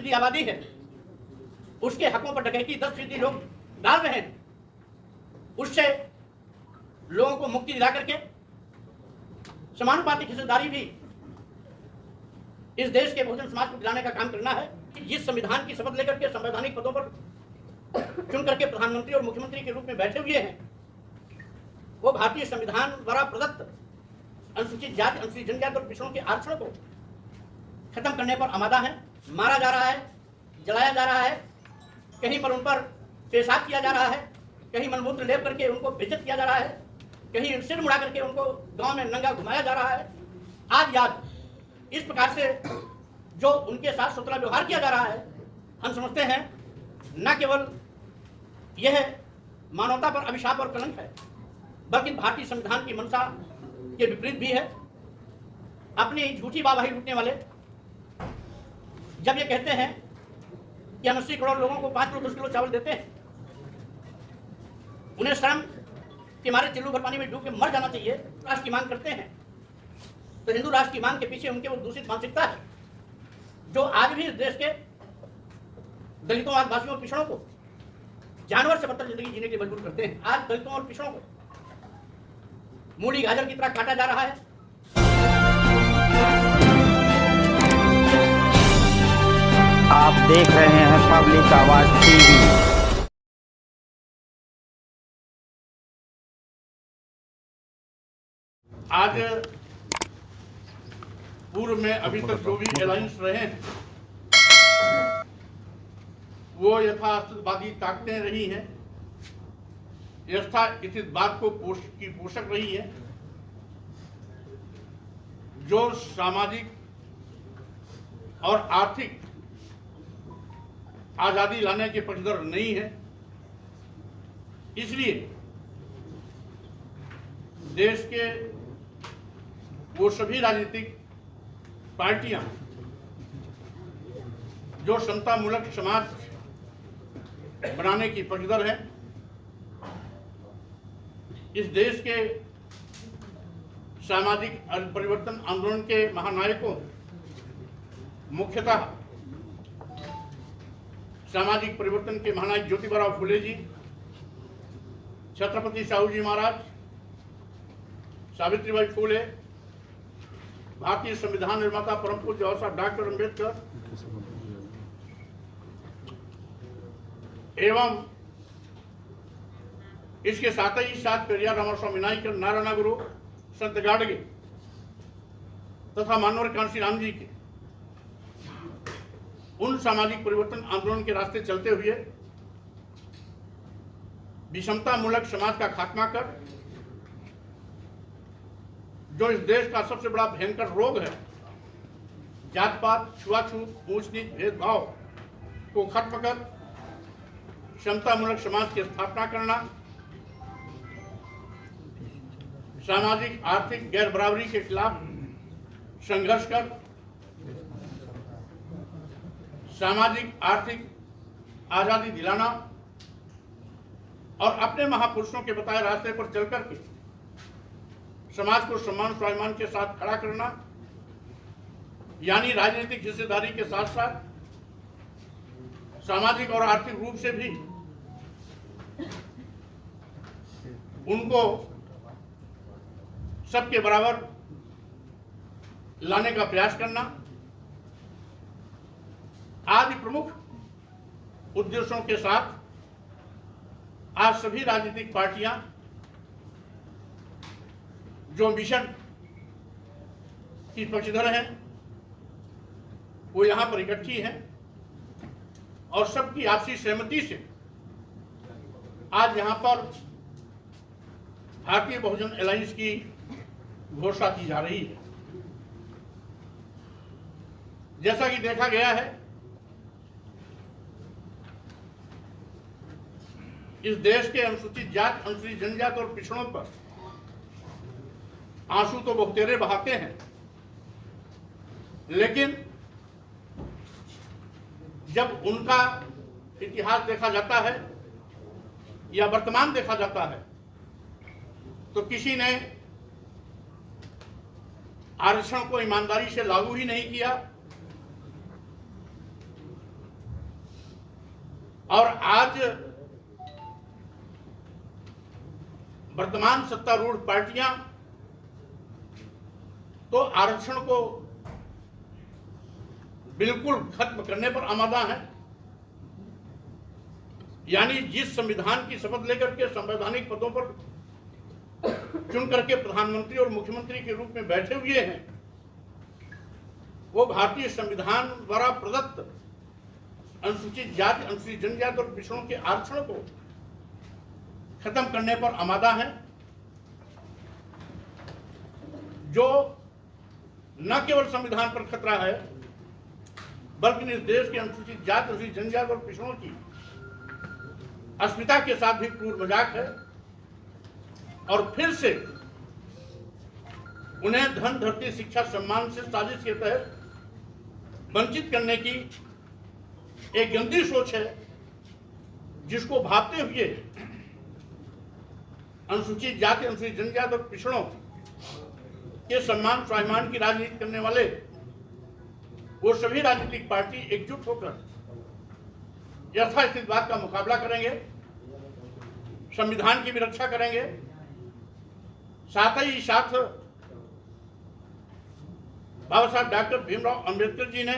10% आबादी है, उसके हकों पर डकैती 10% लोग डाल रहे हैं, उससे लोगों को मुक्ति दिला करके समानुपातिक हिस्सेदारी भी इस देश के बहुजन समाज को दिलाने का काम करना है। जिस संविधान की शपथ लेकर के संवैधानिक पदों पर चुन करके प्रधानमंत्री और मुख्यमंत्री के रूप में बैठे हुए हैं, वो भारतीय संविधान द्वारा प्रदत्त अनुसूचित जाति, अनुसूचित जनजाति और पिछड़ों के आरक्षण को खत्म करने पर आमादा है। मारा जा रहा है, जलाया जा रहा है, कहीं पर उन पर पेशाब किया जा रहा है, कहीं मलमूत्र लेप करके उनको बेइज्जत किया जा रहा है, कहीं सिर मुड़ा करके उनको गांव में नंगा घुमाया जा रहा है। आज याद इस प्रकार से जो उनके साथ सुतरा व्यवहार किया जा रहा है, हम समझते हैं न केवल यह मानवता पर अभिशाप और कलंक है, बल्कि भारतीय संविधान की मंशा के विपरीत भी है। अपनी झूठी वाहवाही लूटने वाले जब ये कहते हैं कि हम 80 करोड़ लोगों को 5 किलो 10 किलो चावल देते हैं, उन्हें शर्म कि हमारे चिल्लू भर पानी में डूब के मर जाना चाहिए, राष्ट्र की मांग करते हैं, तो हिंदू राष्ट्र की मांग के पीछे उनके वो दूषित मानसिकता है जो आज भी इस देश के दलितों, आदिवासियों और पिछड़ों को जानवर से बदतर जिंदगी जीने के लिए मजबूर करते हैं। आज दलितों और पिछड़ों को मूली गाजर की तरह काटा जा रहा है। आप देख रहे हैं पब्लिक आवाज टीवी। आज पूर्व में अभी तक जो भी अलायंस रहे हैं वो यथार्थवादी ताकतें रही हैं, यथास्थित बात को पोषक रही है, जो सामाजिक और आर्थिक आजादी लाने के पक्षधर नहीं है। इसलिए देश के वो सभी राजनीतिक पार्टियां जो समतामूलक समाज बनाने की पक्षधर हैं, इस देश के सामाजिक परिवर्तन आंदोलन के महानायकों, मुख्यतः सामाजिक परिवर्तन के महानायक ज्योतिबा फुले जी, छत्रपति साहू जी महाराज, सावित्रीबाई फुले, भारतीय संविधान निर्माता परम पूज्य बाबा साहब डॉक्टर अम्बेडकर एवं इसके साथ ही साथ पेरियार रामास्वामी नायकर, नारायण गुरु, संत गाडगे तथा मानवर कांसी राम जी के उन सामाजिक परिवर्तन आंदोलन के रास्ते चलते हुए विषमतामूलक समाज का खात्मा कर जो इस देश का सबसे बड़ा भयंकर रोग है, जात पात, छुआछूत, ऊंच नीच, भेदभाव को खत्म कर समतामूलक समाज की स्थापना करना, सामाजिक आर्थिक गैर बराबरी के खिलाफ संघर्ष कर सामाजिक आर्थिक आजादी दिलाना और अपने महापुरुषों के बताए रास्ते पर चलकर के समाज को सम्मान स्वाभिमान के साथ खड़ा करना, यानी राजनीतिक हिस्सेदारी के साथ साथ सामाजिक और आर्थिक रूप से भी उनको सबके बराबर लाने का प्रयास करना आदि प्रमुख उद्देश्यों के साथ आज सभी राजनीतिक पार्टियां जो मिशन की पक्षधर हैं वो यहां पर इकट्ठी हैं और सबकी आपसी सहमति से आज यहां पर भारतीय बहुजन अलायंस की घोषणा की जा रही है। जैसा कि देखा गया है, इस देश के अनुसूचित जात, अनुसूचित जनजाति और पिछड़ों पर आंसू तो बहुतेरे बहाते हैं, लेकिन जब उनका इतिहास देखा जाता है या वर्तमान देखा जाता है तो किसी ने आरक्षण को ईमानदारी से लागू ही नहीं किया, और आज वर्तमान सत्तारूढ़ पार्टियां तो आरक्षण को बिल्कुल खत्म करने पर आमादा है। यानी जिस संविधान की शपथ लेकर के संवैधानिक पदों पर चुन करके प्रधानमंत्री और मुख्यमंत्री के रूप में बैठे हुए हैं, वो भारतीय संविधान द्वारा प्रदत्त अनुसूचित जाति, अनुसूचित जनजाति और पिछड़ों के आरक्षण को खत्म करने पर आमादा है, जो न केवल संविधान पर खतरा है बल्कि इस देश के अनुसूचित जाति, अनुसूचित जनजाति और पिछड़ों की अस्मिता के साथ भी क्रूर मजाक है। और फिर से उन्हें धन, धरती, शिक्षा, सम्मान से साजिश के तहत वंचित करने की एक गंदी सोच है, जिसको भापते हुए अनुसूचित जाति, अनुसूचित जनजाति और पिछड़ों के सम्मान स्वाभिमान की राजनीति करने वाले वो सभी राजनीतिक पार्टी एकजुट होकर यथास्थितिवाद का मुकाबला करेंगे, संविधान की भी रक्षा करेंगे। साथ ही साथ बाबा साहब डॉक्टर भीमराव अंबेडकर जी ने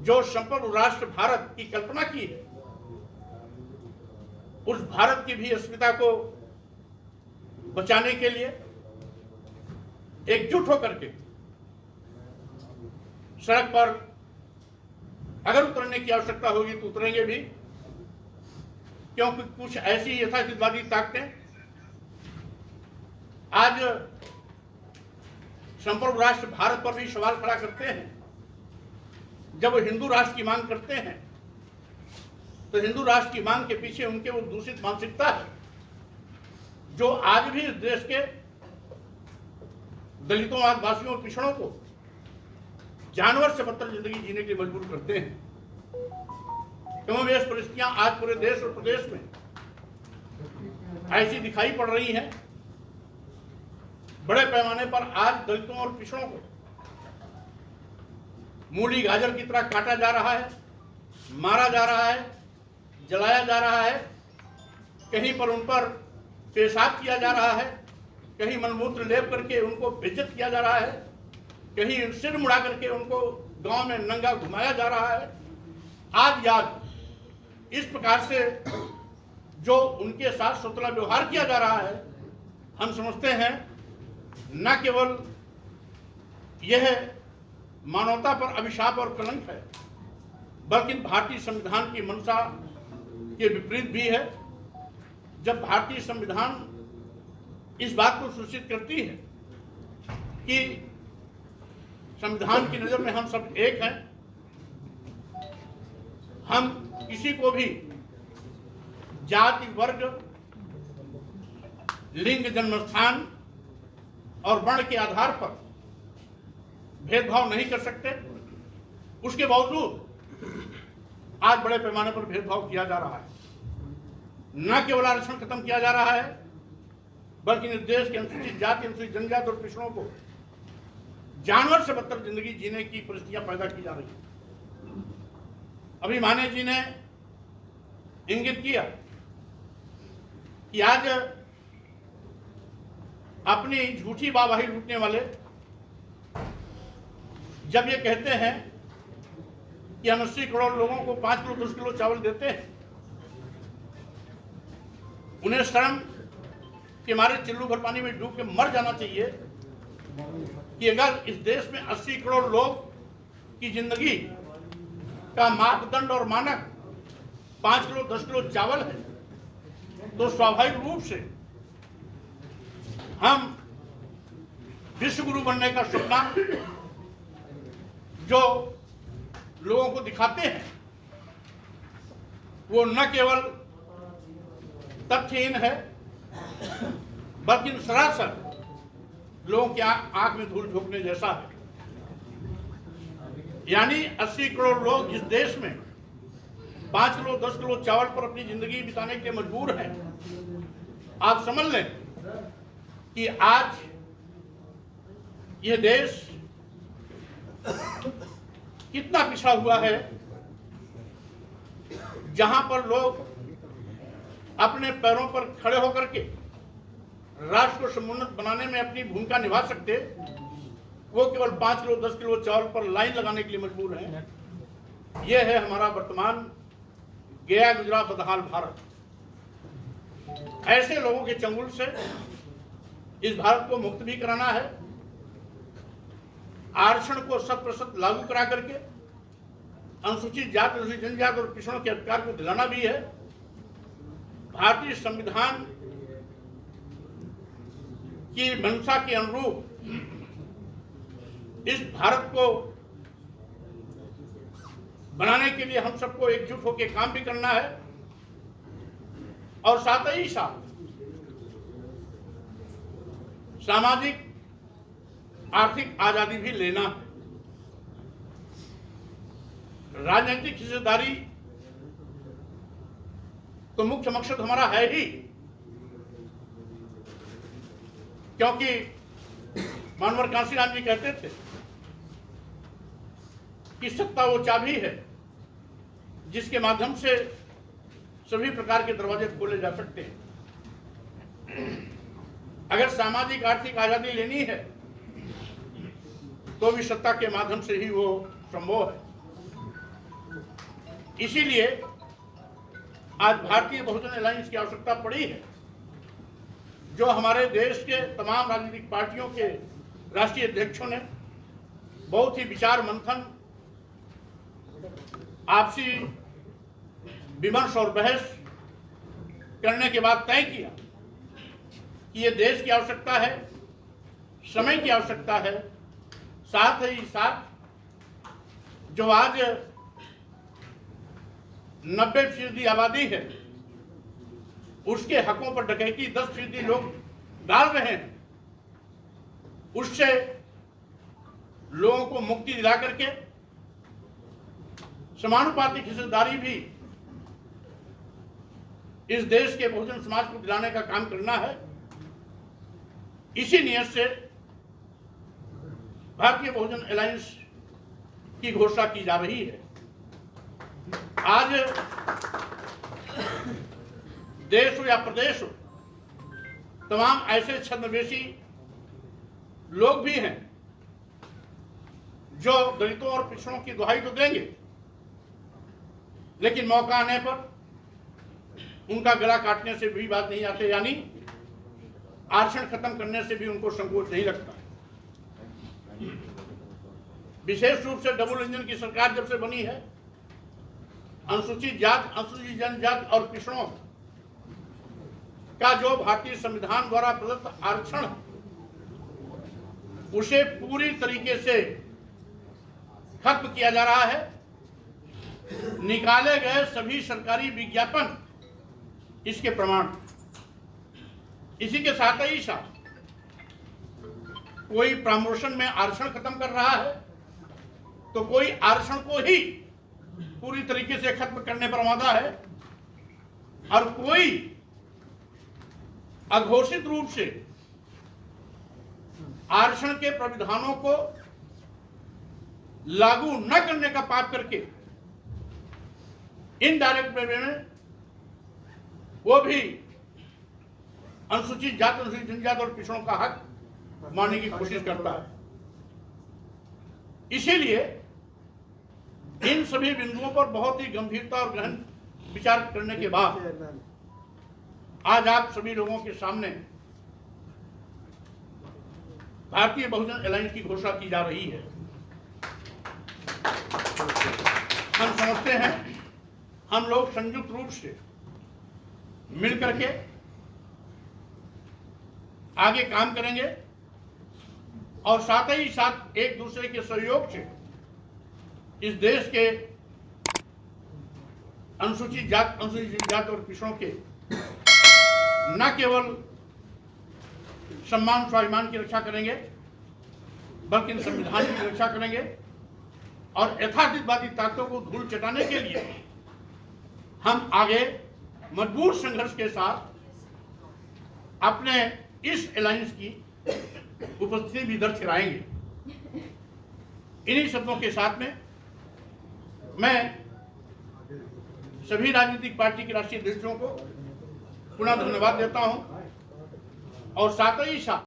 जो संपूर्ण राष्ट्र भारत की कल्पना की है, उस भारत की भी अस्मिता को बचाने के लिए एकजुट होकर के सड़क पर अगर उतरने की आवश्यकता होगी तो उतरेंगे भी, क्योंकि कुछ ऐसी यथास्थितिवादी ताकतें आज संपूर्ण राष्ट्र भारत पर भी सवाल खड़ा करते हैं। जब वो हिंदू राष्ट्र की मांग करते हैं तो हिंदू राष्ट्र की मांग के पीछे उनके वो दूषित मानसिकता है, जो आज भी इस देश के दलितों, आदिवासियों और पिछड़ों को जानवर से बदतर जिंदगी जीने के लिए मजबूर करते हैं। कमोबेश परिस्थितियां आज पूरे देश और प्रदेश में ऐसी दिखाई पड़ रही हैं। बड़े पैमाने पर आज दलितों और पिछड़ों को मूली गाजर की तरह काटा जा रहा है, मारा जा रहा है, जलाया जा रहा है, कहीं पर उन पर पेशाब किया जा रहा है, कहीं मलमूत्र लेप करके उनको बेइज्जत किया जा रहा है, कहीं सिर मुड़ा करके उनको गांव में नंगा घुमाया जा रहा है। आज याद इस प्रकार से जो उनके साथ सोतला व्यवहार किया जा रहा है, हम समझते हैं न केवल यह मानवता पर अभिशाप और कलंक है, बल्कि भारतीय संविधान की मंशा के विपरीत भी है। जब भारतीय संविधान इस बात को सूचित करती है कि संविधान की नजर में हम सब एक हैं, हम किसी को भी जाति, वर्ग, लिंग, जन्मस्थान और वर्ण के आधार पर भेदभाव नहीं कर सकते, उसके बावजूद आज बड़े पैमाने पर भेदभाव किया जा रहा है। न केवल आरक्षण खत्म किया जा रहा है, बल्कि इस देश के अनुसूचित जाति, अनुसूचित जनजाति और पिछड़ों को जानवर से बदतर जिंदगी जीने की परिस्थितियां पैदा की जा रही है। अभी माने जी ने इंगित किया कि आज अपनी झूठी वाहवाही लूटने वाले जब ये कहते हैं कि हम 80 करोड़ लोगों को 5 किलो 10 किलो चावल देते हैं, उन्हें शर्म कि हमारे चिल्लू भर पानी में डूब के मर जाना चाहिए कि अगर इस देश में 80 करोड़ लोग की जिंदगी का मापदंड और मानक 5 किलो 10 किलो चावल है, तो स्वाभाविक रूप से हम विश्व गुरु बनने का सपना जो लोगों को दिखाते हैं, वो न केवल तथ्यहीन है, बल्कि सरासर लोगों की आंख में धूल झोंकने जैसा है। यानी 80 करोड़ लोग जिस देश में 5 किलो 10 किलो चावल पर अपनी जिंदगी बिताने के लिए मजबूर हैं, आप समझ लें कि आज यह देश कितना पिछड़ा हुआ है जहां पर लोग अपने पैरों पर खड़े होकर के राष्ट्र को समुन्नत बनाने में अपनी भूमिका निभा सकते, वो केवल 5 किलो 10 किलो चावल पर लाइन लगाने के लिए मजबूर हैं। यह है हमारा वर्तमान गया गुजरा बदहाल भारत। ऐसे लोगों के चंगुल से इस भारत को मुक्त भी कराना है, आरक्षण को 100% लागू करा करके अनुसूचित जाति, अनुसूचित जनजाति और पिछड़ों के अधिकार को दिलाना भी है। भारतीय संविधान की मंशा के अनुरूप इस भारत को बनाने के लिए हम सबको एकजुट होकर काम भी करना है और साथ ही साथ सामाजिक आर्थिक आजादी भी लेना है। राजनीतिक हिस्सेदारी तो मुख्य मकसद हमारा है ही, क्योंकि मानवर कांशीराम जी कहते थे कि सत्ता वो चाबी है जिसके माध्यम से सभी प्रकार के दरवाजे खोले जा सकते हैं। अगर सामाजिक आर्थिक आजादी लेनी है तो भी सत्ता के माध्यम से ही वो संभव है। इसीलिए आज भारतीय बहुजन अलायंस की आवश्यकता पड़ी है, जो हमारे देश के तमाम राजनीतिक पार्टियों के राष्ट्रीय अध्यक्षों ने बहुत ही विचार मंथन, आपसी विमर्श और बहस करने के बाद तय किया कि ये देश की आवश्यकता है, समय की आवश्यकता है। साथ ही साथ जो आज 90% आबादी है उसके हकों पर डकैती 10% लोग डाल रहे हैं, उससे लोगों को मुक्ति दिला करके समानुपातिक हिस्सेदारी भी इस देश के बहुजन समाज को दिलाने का काम करना है। इसी नियत से भारतीय बहुजन अलायंस की घोषणा की जा रही है। आज देश हो या प्रदेश हो, तमाम ऐसे छद्मवेशी लोग भी हैं जो दलितों और पिछड़ों की दुहाई तो देंगे, लेकिन मौका आने पर उनका गला काटने से भी बात नहीं आते, यानी आरक्षण खत्म करने से भी उनको संकोच नहीं लगता। विशेष रूप से डबल इंजन की सरकार जब से बनी है, अनुसूचित जाति, अनुसूचित जनजाति और पिछड़ों का जो भारतीय संविधान द्वारा प्रदत्त आरक्षण उसे पूरी तरीके से खत्म किया जा रहा है। निकाले गए सभी सरकारी विज्ञापन इसके प्रमाण। इसी के साथ ही साथ कोई प्रमोशन में आरक्षण खत्म कर रहा है तो कोई आरक्षण को ही पूरी तरीके से खत्म करने पर आमादा है, और कोई अघोषित रूप से आरक्षण के प्रावधानों को लागू न करने का पाप करके इनडायरेक्ट वे में वो भी अनुसूचित जाति, अनुसूचित जनजाति और पिछड़ों का हक मानने की कोशिश करता है। इसीलिए इन सभी बिंदुओं पर बहुत ही गंभीरता और गहन विचार करने के बाद आज आप सभी लोगों के सामने भारतीय बहुजन अलायंस की घोषणा की जा रही है। हम समझते हैं हम लोग संयुक्त रूप से मिलकर के आगे काम करेंगे और साथ ही साथ एक दूसरे के सहयोग से इस देश के अनुसूचित जाति, अनुसूचित जाति और पिछड़ों के न केवल सम्मान स्वाभिमान की रक्षा करेंगे बल्कि संविधान की रक्षा करेंगे और यथार्थवादी ताकतों को धूल चटाने के लिए हम आगे मजबूत संघर्ष के साथ अपने इस अलायंस की उपस्थिति भी दर्ज कराएंगे। इन्हीं शब्दों के साथ में मैं सभी राजनीतिक पार्टी के राष्ट्रीय अध्यक्षों को पुनः धन्यवाद देता हूं और साथ ही साथ